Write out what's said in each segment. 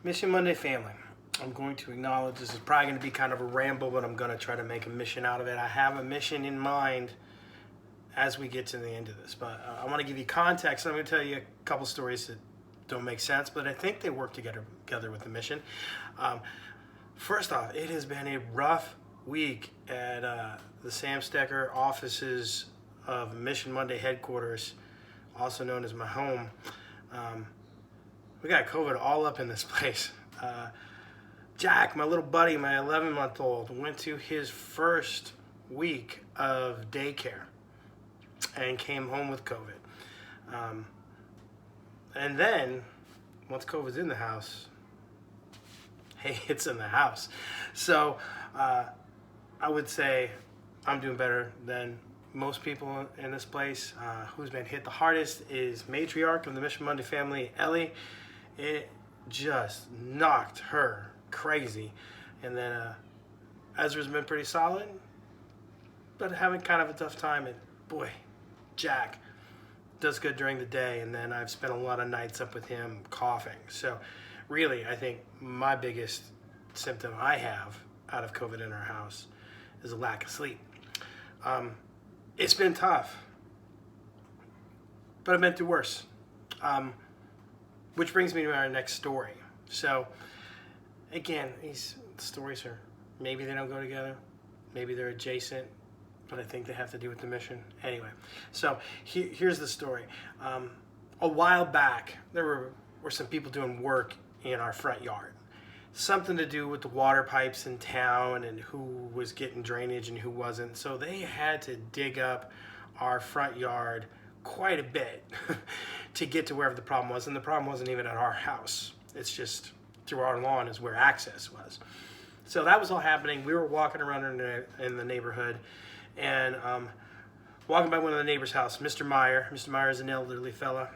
Mission Monday family, I'm going to acknowledge this is probably going to be kind of a ramble, but I'm going to try to make a mission out of it. I have a mission in mind as we get to the end of this, but I want to give you context. I'm going to tell you a couple stories that don't make sense, but I think they work together with the mission. First off, it has been a rough week at the Sam Stecker offices of Mission Monday headquarters, also known as my home. We got COVID all up in this place. Jack, my little buddy, my 11-month-old, went to his first week of daycare and came home with COVID. And then, once COVID's in the house, hey, it's in the house. So I would say I'm doing better than most people in this place. Who's been hit the hardest is matriarch of the Mission Monday family, Ellie. It just knocked her crazy. And then Ezra's been pretty solid, but having kind of a tough time. And boy, Jack does good during the day, and then I've spent a lot of nights up with him coughing. So really, I think my biggest symptom I have out of COVID in our house is a lack of sleep. It's been tough, but I've been through worse. Which brings me to our next story. So again, these stories are, maybe they don't go together, maybe they're adjacent, but I think they have to do with the mission. Anyway, so here's the story. A while back, there were some people doing work in our front yard. Something to do with the water pipes in town and who was getting drainage and who wasn't. So they had to dig up our front yard quite a bit to get to wherever the problem was. And the problem wasn't even at our house. It's just through our lawn is where access was. So that was all happening. We were walking around in the neighborhood and walking by one of the neighbor's house, Mr. Meyer. Mr. Meyer is an elderly fella.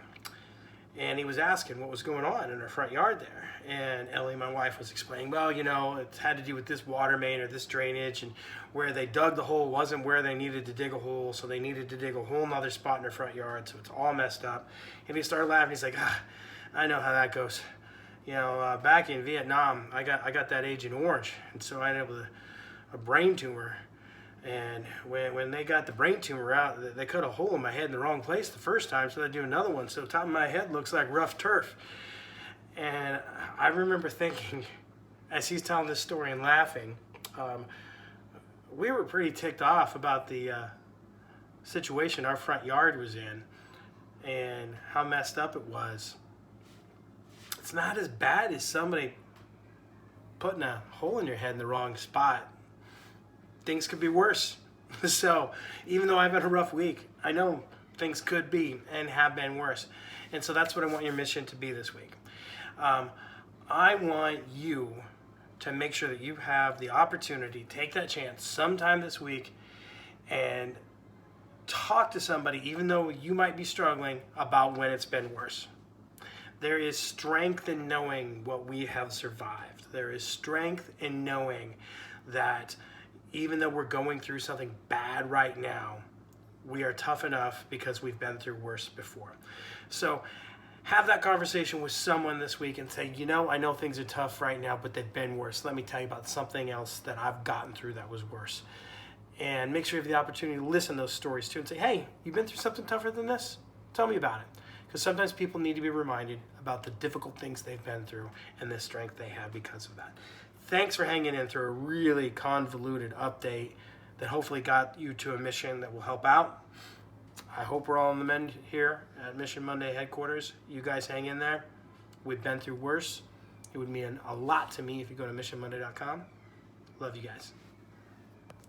And he was asking what was going on in our front yard there. And Ellie, my wife, was explaining, well, you know, it had to do with this water main or this drainage, and where they dug the hole wasn't where they needed to dig a hole, so they needed to dig a whole nother spot in their front yard, so it's all messed up. And he started laughing. He's like, I know how that goes. You know, back in Vietnam, I got that Agent Orange, and so I ended up with a brain tumor. And when they got the brain tumor out, they cut a hole in my head in the wrong place the first time, so they do another one. So the top of my head looks like rough turf. And I remember thinking, as he's telling this story and laughing, we were pretty ticked off about the situation our front yard was in and how messed up it was. It's not as bad as somebody putting a hole in your head in the wrong spot. Things could be worse. So even though I've had a rough week, I know things could be and have been worse. And so that's what I want your mission to be this week. I want you to make sure that you have the opportunity, take that chance sometime this week and talk to somebody, even though you might be struggling, about when it's been worse. There is strength in knowing what we have survived. There is strength in knowing that even though we're going through something bad right now, we are tough enough because we've been through worse before. So have that conversation with someone this week and say, you know, I know things are tough right now, but they've been worse. Let me tell you about something else that I've gotten through that was worse. And make sure you have the opportunity to listen to those stories too and say, hey, you've been through something tougher than this? Tell me about it. Because sometimes people need to be reminded about the difficult things they've been through and the strength they have because of that. Thanks for hanging in through a really convoluted update that hopefully got you to a mission that will help out. I hope we're all on the mend here at Mission Monday headquarters. You guys hang in there. We've been through worse. It would mean a lot to me if you go to missionmonday.com. Love you guys.